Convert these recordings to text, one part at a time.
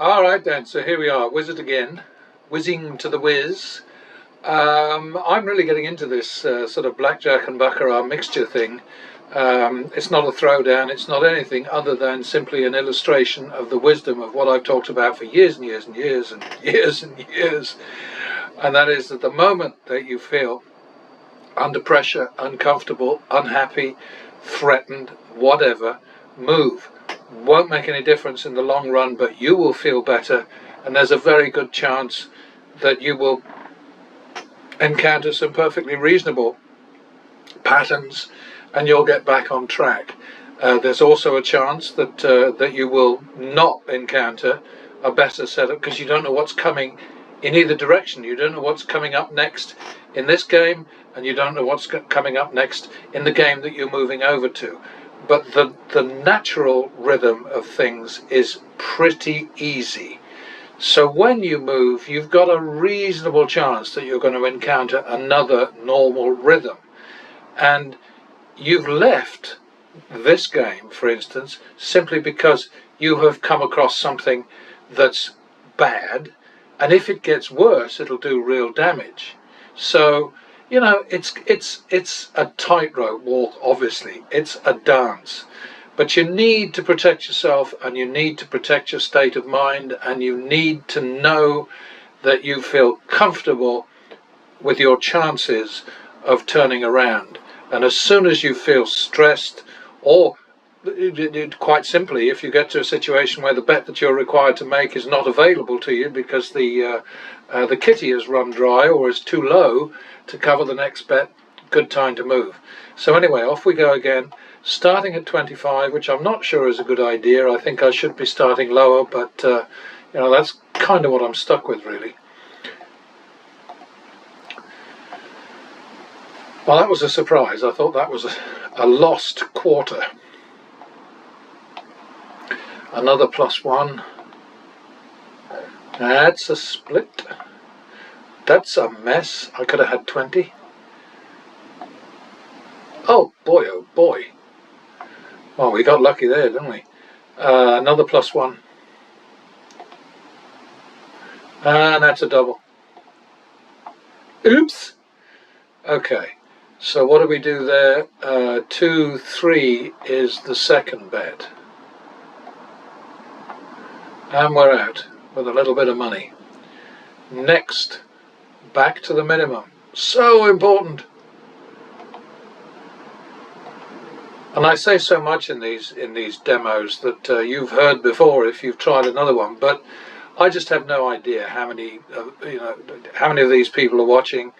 Alright then, so here we are, Wizard again, whizzing to the whiz. I'm really getting into this sort of blackjack and baccarat mixture thing. It's not a throwdown, it's not anything other than simply an illustration of the wisdom of what I've talked about for years and years and years and years and years. And that is that the moment that you feel under pressure, uncomfortable, unhappy, threatened, whatever, move. Won't make any difference in the long run, but you will feel better, and there's a very good chance that you will encounter some perfectly reasonable patterns and you'll get back on track. There's also a chance that that you will not encounter a better setup because you don't know what's coming in either direction. You don't know what's coming up next in this game, and you don't know what's coming up next in the game that you're moving over to. But the natural rhythm of things is pretty easy. So when you move, you've got a reasonable chance that you're going to encounter another normal rhythm. And you've left this game, for instance, simply because you have come across something that's bad, and if it gets worse, it'll do real damage. So, you know, it's a tightrope walk, obviously. It's a dance. But you need to protect yourself, and you need to protect your state of mind, and you need to know that you feel comfortable with your chances of turning around. And as soon as you feel stressed, or quite simply, if you get to a situation where the bet that you're required to make is not available to you because the kitty has run dry or is too low to cover the next bet, good time to move. So anyway, off we go again, starting at 25, which I'm not sure is a good idea. I think I should be starting lower, but you know, that's kind of what I'm stuck with, really. Well, that was a surprise. I thought that was a lost quarter. Another +1. That's a split. That's a mess. I could have had 20. Oh boy. Well, we got lucky there, didn't we? Another +1. And that's a double. Oops. Okay. So what do we do there? 2, 3 is the second bet. And we're out with a little bit of money. Next, back to the minimum. So important. And I say so much in these demos that you've heard before if you've tried another one, but I just have no idea how many how many of these people are watching.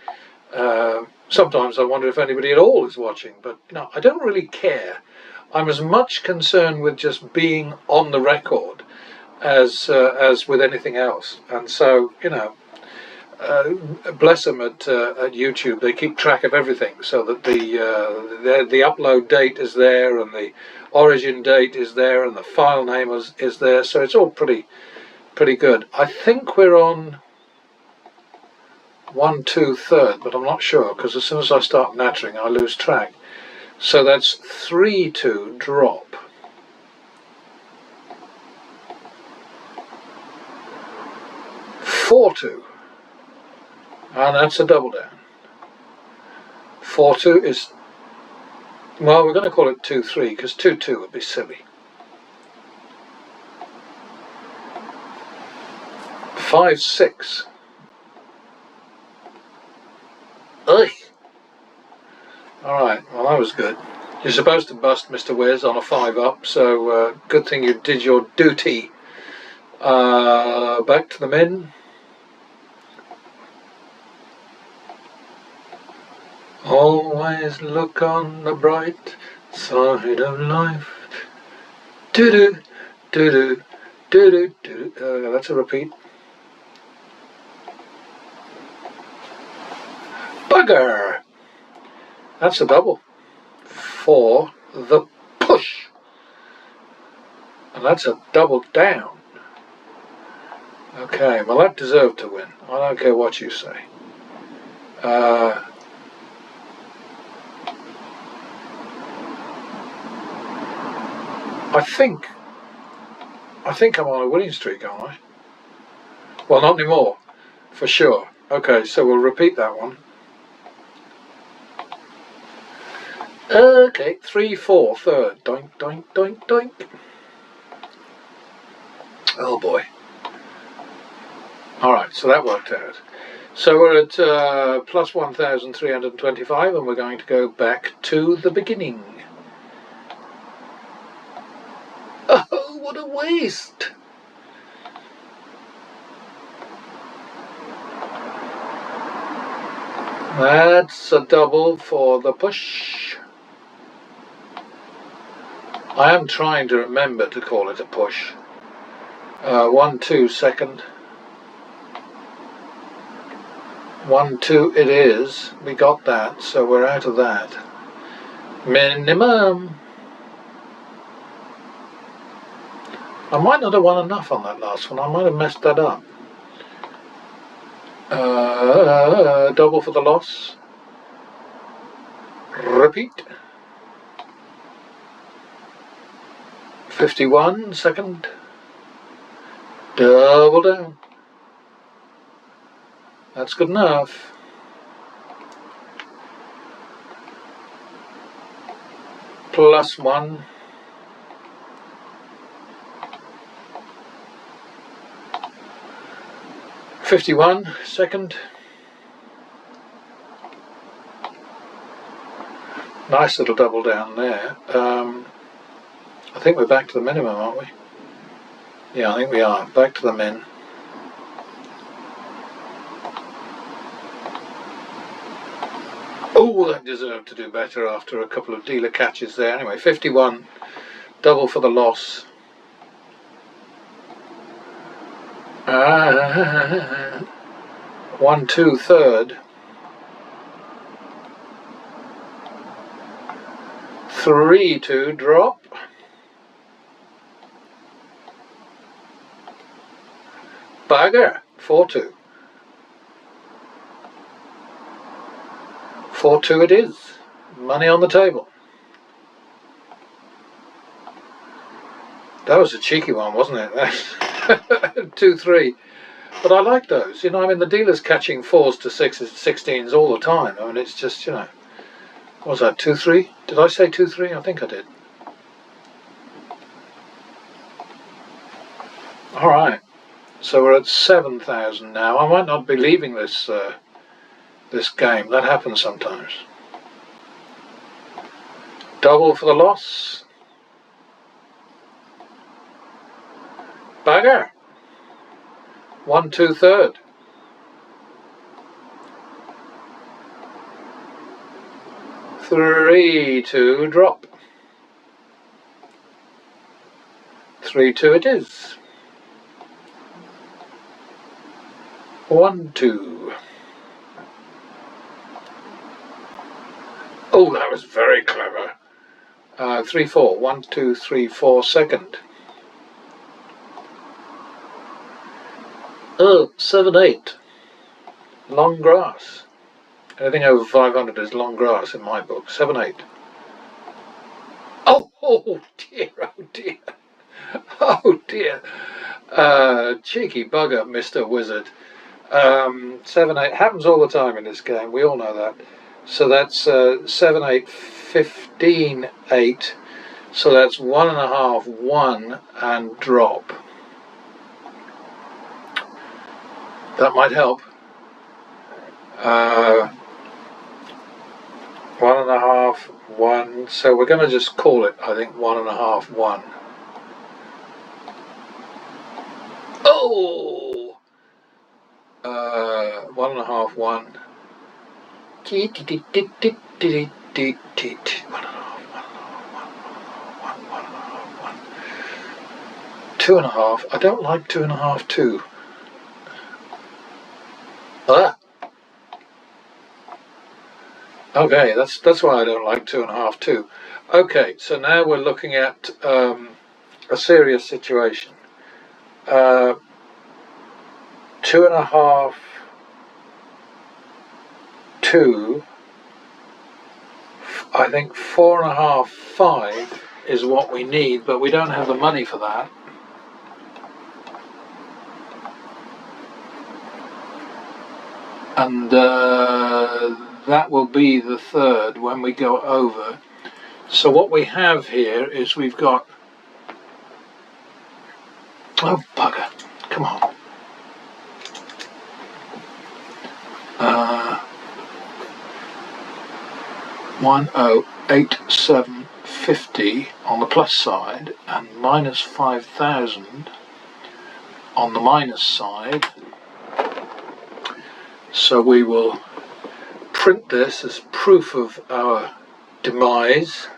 Sometimes I wonder if anybody at all is watching, but you know, I don't really care. I'm as much concerned with just being on the record as with anything else. And so, you know, bless them at YouTube, they keep track of everything so that the upload date is there, and the origin date is there, and the file name is there, so it's all pretty good. I think we're on 1, 2, 3rd, but I'm not sure, because as soon as I start nattering I lose track. So that's 3, 2 drop. 4, 2. And that's a double down. 4, 2 is, well, we're going to call it 2, 3 because 2, 2 would be silly. 5, 6. Ugh. Alright, well, that was good. You're supposed to bust Mr. Wiz on a 5 up, so good thing you did your duty. Back to the min. Always look on the bright side of life. Do-do, do-do, do-do, do-do. That's a repeat. Bugger! That's a double for the push. And that's a double down. Okay, well, that deserved to win. I don't care what you say. I think I'm on a winning streak, aren't I? Well, not anymore, for sure. Okay, so we'll repeat that one. Okay, 3, 4, third. Doink, doink, doink, doink. Oh boy. Alright, so that worked out. So we're at plus 1,325 and we're going to go back to the beginning. Oh, what a waste! That's a double for the push. I am trying to remember to call it a push. 1, 2, second. 1, 2 it is. We got that, so we're out of that. Minimum. I might not have won enough on that last one. I might have messed that up. Double for the loss. Repeat. 51, second. Double down. That's good enough. Plus 1. $51, second. Nice little double down there. I think we're back to the minimum, aren't we? Yeah, I think we are. Back to the min. Oh, that deserved to do better after a couple of dealer catches there. Anyway, 51, double for the loss. 1, 2, third. 3, 2, drop. Bugger, 4, 2. 4, 2 it is. Money on the table. That was a cheeky one, wasn't it? 2, 3. But I like those. You know, I mean, the dealer's catching 4s to 6s, 16s all the time. I mean, it's just, you know. What was that, 2, 3? Did I say 2, 3? I think I did. All right. So we're at 7,000 now. I might not be leaving this this game. That happens sometimes. Double for the loss. Bugger. 1, 2, third. 3, 2, drop. 3, 2 it is. 1, 2. Oh, that was very clever. 3, 4. 1, 2, 3, 4, second. Oh, 7, 8. Long grass. Anything over 500 is long grass in my book. 7, 8. Oh dear, oh dear. Oh dear. Cheeky bugger, Mr. Wizard. 7, 8. Happens all the time in this game. We all know that. So that's 7, 8, 15, 8. So that's 1.5, 1 and drop. That might help. 1.5, 1. So we're going to just call it, I think, 1.5, 1. Oh! 1.5, 1. 2.5. I don't like 2.5, 2. Ah. Okay, that's why I don't like 2.5, 2. Okay, so now we're looking at a serious situation. 2.5, 2. I think 4.5, 5 is what we need, but we don't have the money for that. and that will be the third when we go over. So what we have here is we've got, oh bugger, come on, 108750 on the plus side and minus 5000 on the minus side. So we will print this as proof of our demise,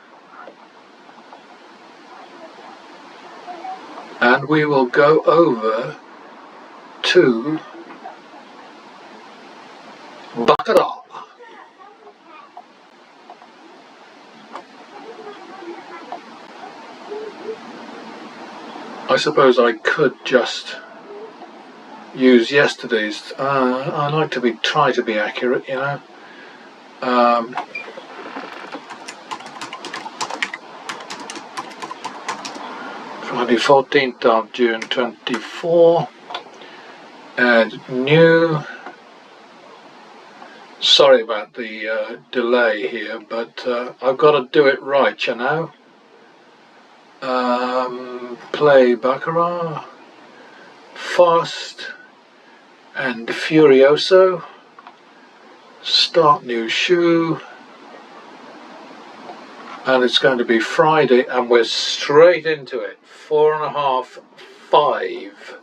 and we will go over to baccarat. I suppose I could just use yesterday's. I like to try to be accurate, you know. Friday 14th of June 24. Add new. Sorry about the delay here, but I've got to do it right, you know. Play baccarat, fast and furioso. Start new shoe, and it's going to be Friday, and we're straight into it. 4.5, 5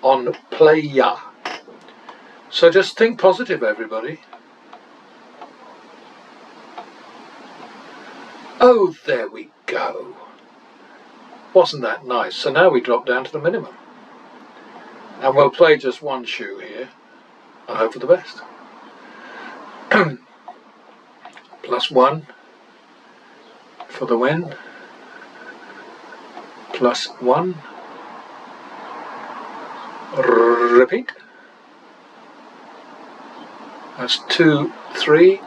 on playa. So just think positive, everybody. Oh, there we go. Wasn't that nice? So now we drop down to the minimum, and we'll play just one shoe here and hope for the best. +1 for the win. +1. Repeat. That's 2, 3,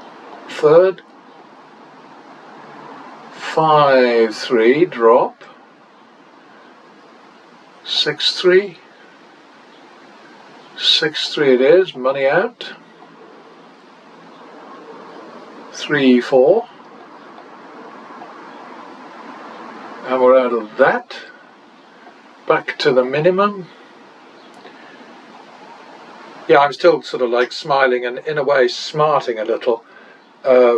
third. 5, 3, drop. 6, 3. 6, 3 it is, money out. 3, 4. And we're out of that. Back to the minimum. Yeah, I'm still sort of like smiling and in a way smarting a little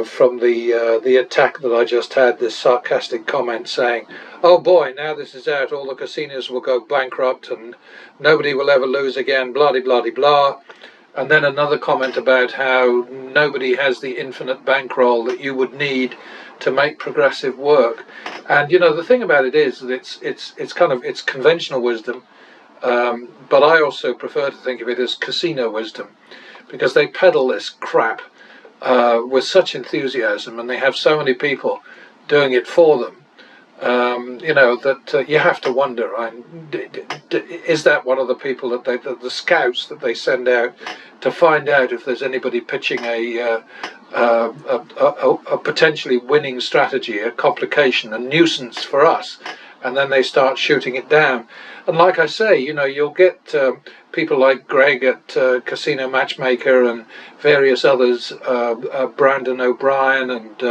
from the attack that I just had, this sarcastic comment saying, oh boy, now this is out, all the casinos will go bankrupt and nobody will ever lose again, blah de blah de blah. And then another comment about how nobody has the infinite bankroll that you would need to make progressive work. And you know, the thing about it is that it's conventional wisdom, but I also prefer to think of it as casino wisdom, because they peddle this crap with such enthusiasm, and they have so many people doing it for them. You know, that you have to wonder, is that one of the people that the scouts that they send out to find out if there's anybody pitching a potentially winning strategy, a complication, a nuisance for us, and then they start shooting it down. And like I say, you know, you'll get people like Greg at Casino Matchmaker and various others, Brandon O'Brien and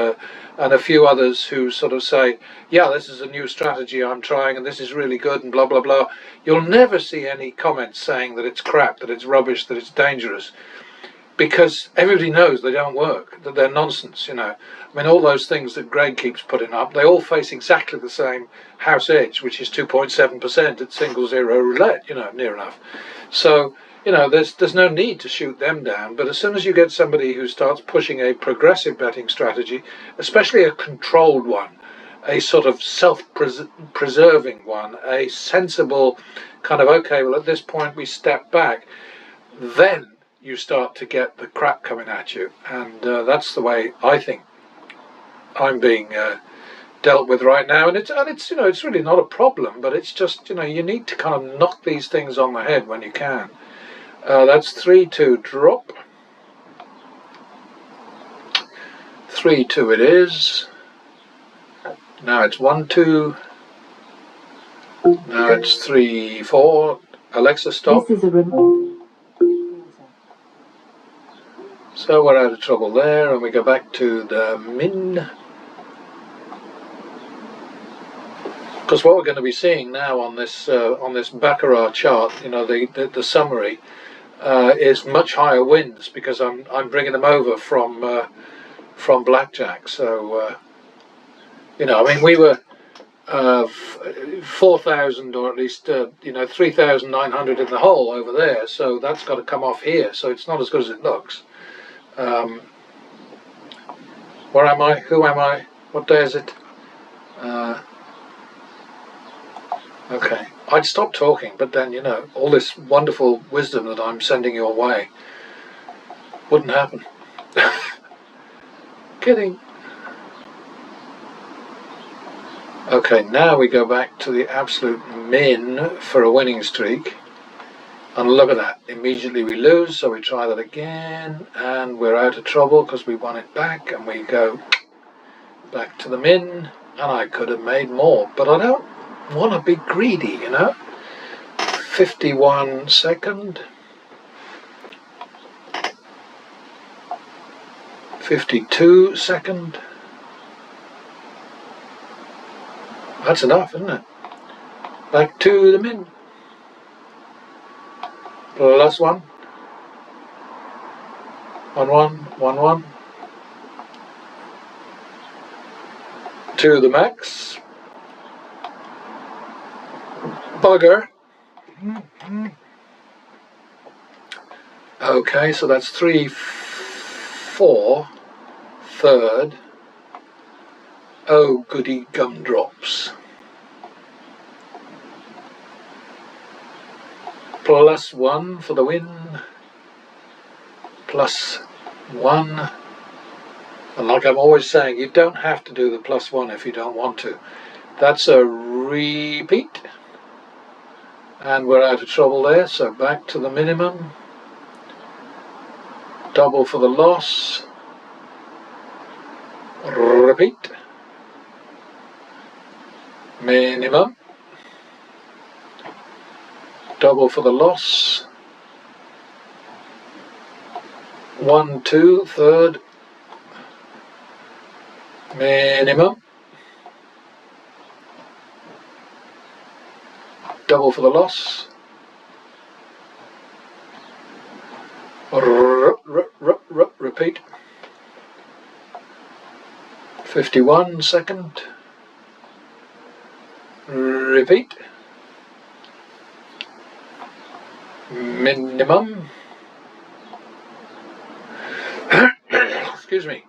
a few others who sort of say, yeah, this is a new strategy I'm trying and this is really good and blah, blah, blah. You'll never see any comments saying that it's crap, that it's rubbish, that it's dangerous, because everybody knows they don't work, that they're nonsense, you know. I mean, all those things that Greg keeps putting up, they all face exactly the same house edge, which is 2.7% at single zero roulette, you know, near enough. So, you know, there's no need to shoot them down. But as soon as you get somebody who starts pushing a progressive betting strategy, especially a controlled one, a sort of self-preserving one, a sensible kind of, okay, well, at this point we step back, then you start to get the crap coming at you. And that's the way I think I'm being dealt with right now. And it's you know, it's really not a problem, but it's just, you know, you need to kind of knock these things on the head when you can. That's 3-2 drop. 3-2 it is. Now it's 1-2. Now it's 3-4. Alexa, stop. This is a remote. So we're out of trouble there, and we go back to the min. Because what we're going to be seeing now on this baccarat chart, you know, the summary, is much higher wins because I'm bringing them over from blackjack. So you know, I mean, we were 4,000 or at least 3,900 in the hole over there. So that's got to come off here. So it's not as good as it looks. Where am I? Who am I? What day is it? Okay, I'd stop talking, but then, you know, all this wonderful wisdom that I'm sending your way wouldn't happen. Kidding. Okay, now we go back to the absolute min for a winning streak. And look at that, immediately we lose, so we try that again, and we're out of trouble because we won it back, and we go back to the min, and I could have made more, but I don't want to be greedy, you know. 51 second, 52 second. That's enough, isn't it? Back to the min. Plus 1. 1 1 1 1. To the max. Bugger. Okay, so that's 3 4 third. Oh goody gumdrops. Plus 1 for the win. Plus 1. And like I'm always saying, you don't have to do the plus 1 if you don't want to. That's a repeat. And we're out of trouble there, so back to the minimum. Double for the loss. Repeat. Minimum. Double for the loss. 1 2 third. Minimum. Double for the loss. Repeat. 51 second. Repeat. Minimum. Excuse me.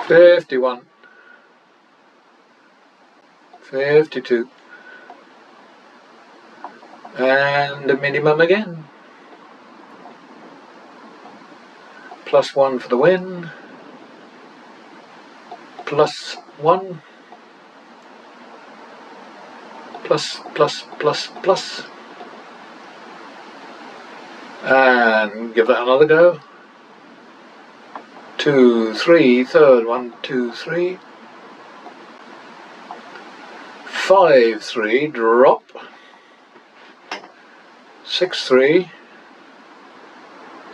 $51. $52. And the minimum again. Plus 1 for the win. Plus 1. Plus, plus, plus, plus. And give that another go. 2 3 third. 1 2 3. 5 3 drop. 6 3.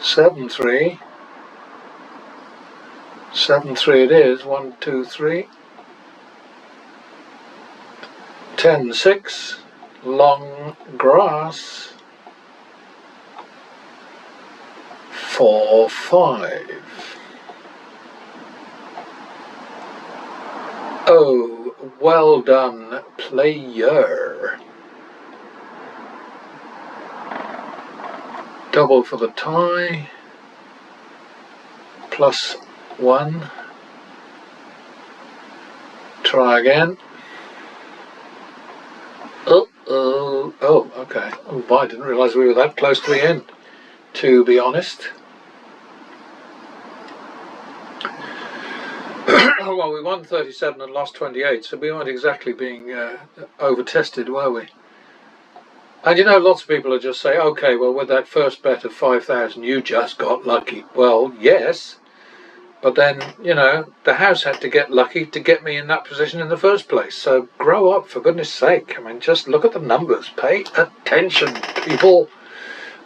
7 3. 7 3 it is. 1 2 3. 10 6. Long grass. 4 5. Oh, well done, player. Double for the tie. Plus 1. Try again. Oh, okay. Oh, I didn't realise we were that close to the end, to be honest. Well, we won 37 and lost 28, so we weren't exactly being over-tested, were we? And you know, lots of people will just say, okay, well, with that first bet of 5,000, you just got lucky. Well, yes, but then, you know, the house had to get lucky to get me in that position in the first place. So grow up, for goodness sake. I mean, just look at the numbers. Pay attention, people.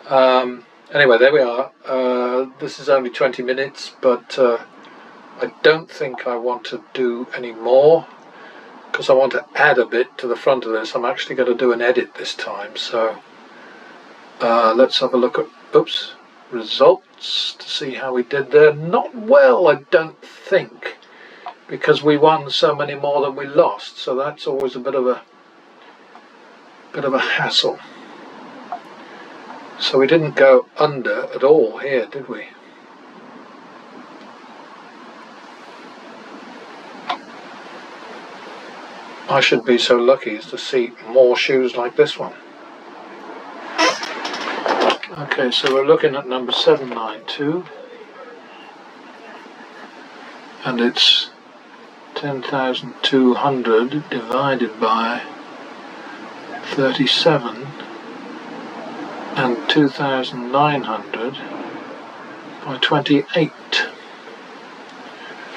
Anyway, there we are. This is only 20 minutes, but I don't think I want to do any more, because I want to add a bit to the front of this. I'm actually going to do an edit this time, so let's have a look at results to see how we did there. Not well, I don't think, because we won so many more than we lost, so that's always a bit of a hassle. So we didn't go under at all here, did we? I should be so lucky as to see more shoes like this one. Okay, so we're looking at number 792, and it's 10,200 divided by 37, and 2,900 by 28.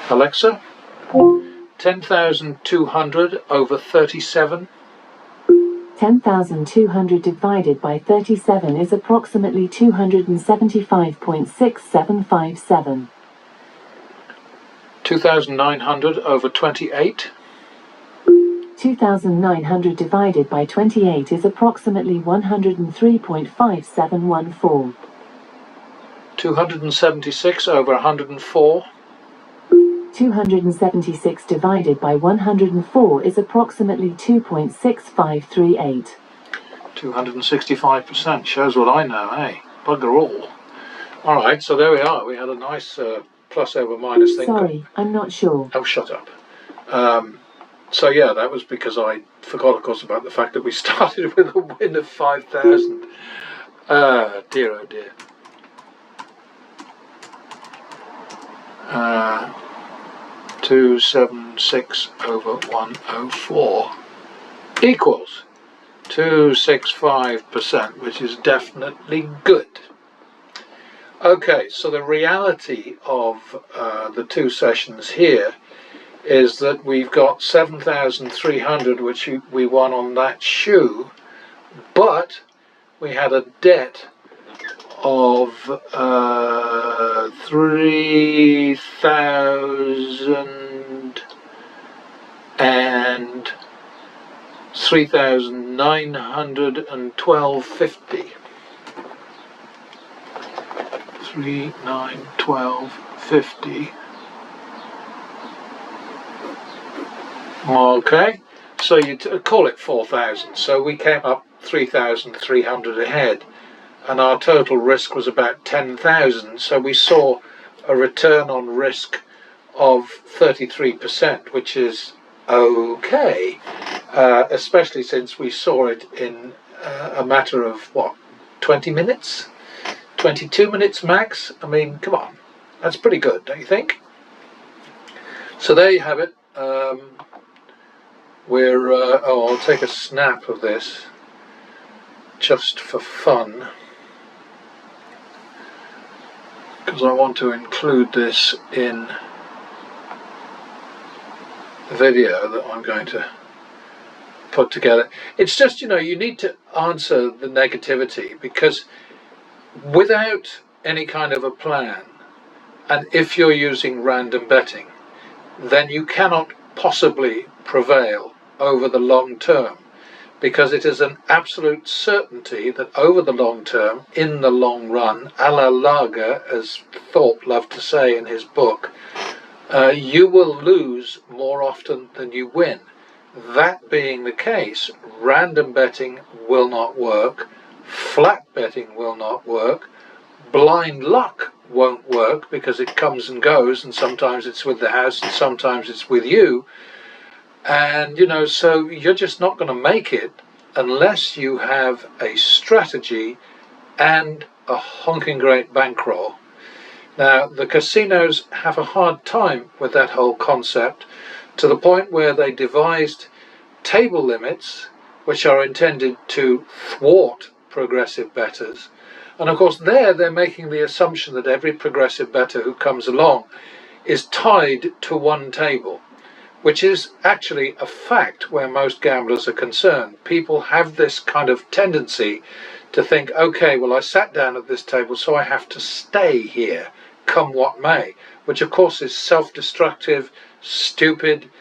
Alexa, 10,200 over 37. 10,200 divided by 37 is approximately 275.6757. 2,900 over 28. 2,900 divided by 28 is approximately 103.5714. 276 over 104. 276 divided by 104 is approximately 2.6538. 265%, shows what I know, eh? Bugger all. Alright, so there we are. We had a nice plus over minus thing. Sorry, I'm not sure. Oh, shut up. So yeah, that was because I forgot, of course, about the fact that we started with a win of 5,000. Dear, oh dear. 276 over 104 equals 265%, which is definitely good. Okay, so the reality of the two sessions here is that we've got 7,300, which we won on that shoe, but we had a debt of 3,912.50. 3,912.50. Okay, so you call it 4,000. So we came up 3,300 ahead, and our total risk was about 10,000. So we saw a return on risk of 33%, which is okay, especially since we saw it in a matter of, what, 20 minutes? 22 minutes max? I mean, come on, that's pretty good, don't you think? So there you have it. I'll take a snap of this just for fun, because I want to include this in the video that I'm going to put together. It's just, you know, you need to answer the negativity, because without any kind of a plan, and if you're using random betting, then you cannot possibly prevail over the long term, because it is an absolute certainty that over the long term, in the long run, a la larga, as Thorpe loved to say in his book, you will lose more often than you win. That being the case, random betting will not work, flat betting will not work, blind luck won't work, because it comes and goes, and sometimes it's with the house and sometimes it's with you. And, you know, so you're just not going to make it unless you have a strategy and a honking great bankroll. Now, the casinos have a hard time with that whole concept, to the point where they devised table limits which are intended to thwart progressive bettors. And of course they're making the assumption that every progressive bettor who comes along is tied to one table, which is actually a fact where most gamblers are concerned. People have this kind of tendency to think, okay, well, I sat down at this table, so I have to stay here, come what may, which of course is self-destructive, stupid,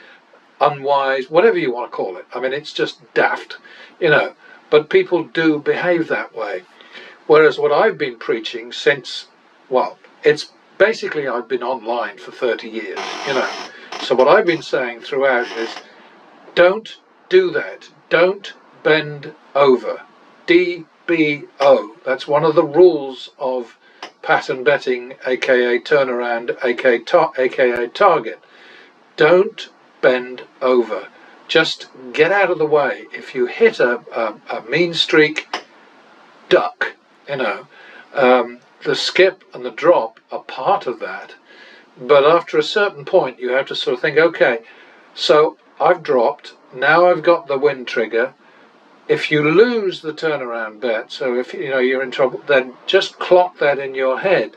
unwise, whatever you want to call it. I mean, it's just daft, you know, but people do behave that way. Whereas what I've been preaching since, well, it's basically I've been online for 30 years, you know. So what I've been saying throughout is, don't do that. Don't bend over. DBO. That's one of the rules of pattern betting, aka turnaround, aka target. Don't bend over. Just get out of the way. If you hit a mean streak, duck, you know. The skip and the drop are part of that, but after a certain point you have to sort of think, okay, so I've dropped, now I've got the win trigger. If you lose the turnaround bet, so if you know you're in trouble, then just clock that in your head.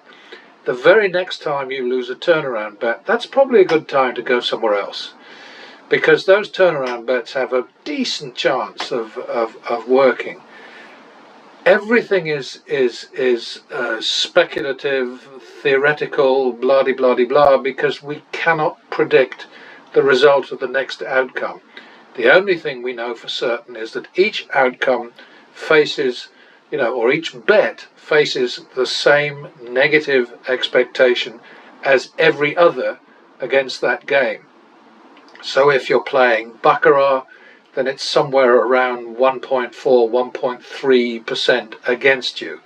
The very next time you lose a turnaround bet, that's probably a good time to go somewhere else, because those turnaround bets have a decent chance of working. Everything is speculative, theoretical, blah-de-blah-de-blah, because we cannot predict the result of the next outcome. The only thing we know for certain is that each outcome faces, you know, or each bet faces the same negative expectation as every other against that game. So if you're playing baccarat, then it's somewhere around 1.4, 1.3% against you.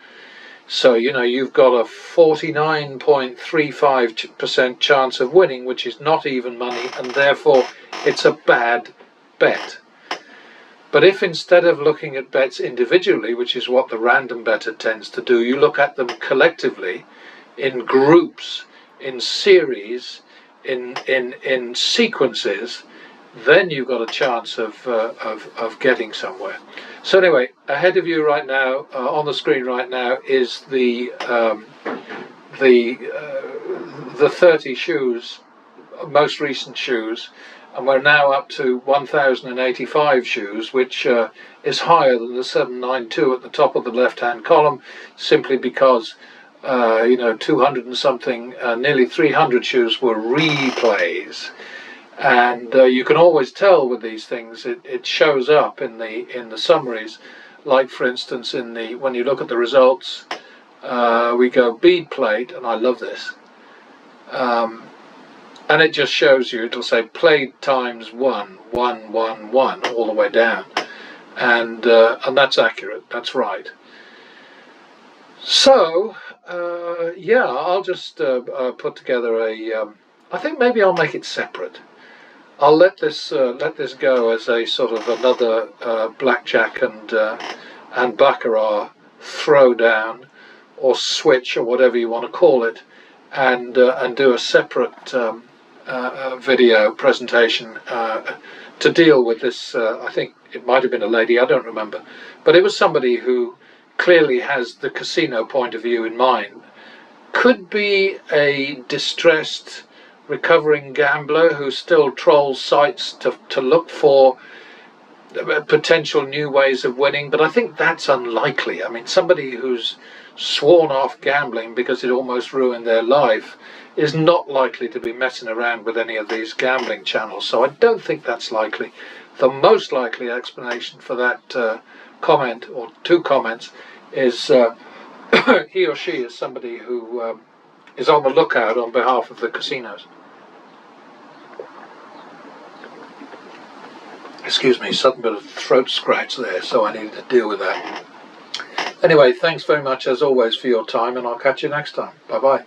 So, you know, you've got a 49.35% chance of winning, which is not even money, and therefore it's a bad bet. But if instead of looking at bets individually, which is what the random bettor tends to do, you look at them collectively, in groups, in series, in sequences, then you've got a chance of getting somewhere. So anyway, ahead of you right now, on the screen right now, is the 30 shoes, most recent shoes, and we're now up to 1,085 shoes, which is higher than the 792 at the top of the left-hand column, simply because you know, 200 and something, nearly 300 shoes were replays. And you can always tell with these things, it shows up in the summaries. Like for instance, when you look at the results, we go bead plate, and I love this, and it just shows you, it'll say played times 1, 1, 1, 1 all the way down, and that's accurate, that's right. So yeah, I'll just put together I think maybe I'll make it separate. I'll let this go as a sort of another blackjack and baccarat throwdown or switch or whatever you want to call it, and do a separate video presentation to deal with this. I think it might have been a lady, I don't remember, but it was somebody who clearly has the casino point of view in mind. Could be a distressed recovering gambler who still trolls sites to look for potential new ways of winning, but I think that's unlikely. I mean, somebody who's sworn off gambling because it almost ruined their life is not likely to be messing around with any of these gambling channels, so I don't think that's likely. The most likely explanation for that comment, or two comments, is he or she is somebody who is on the lookout on behalf of the casinos. Excuse me, sudden bit of throat scratch there, so I needed to deal with that. Anyway, thanks very much as always for your time, and I'll catch you next time. Bye bye.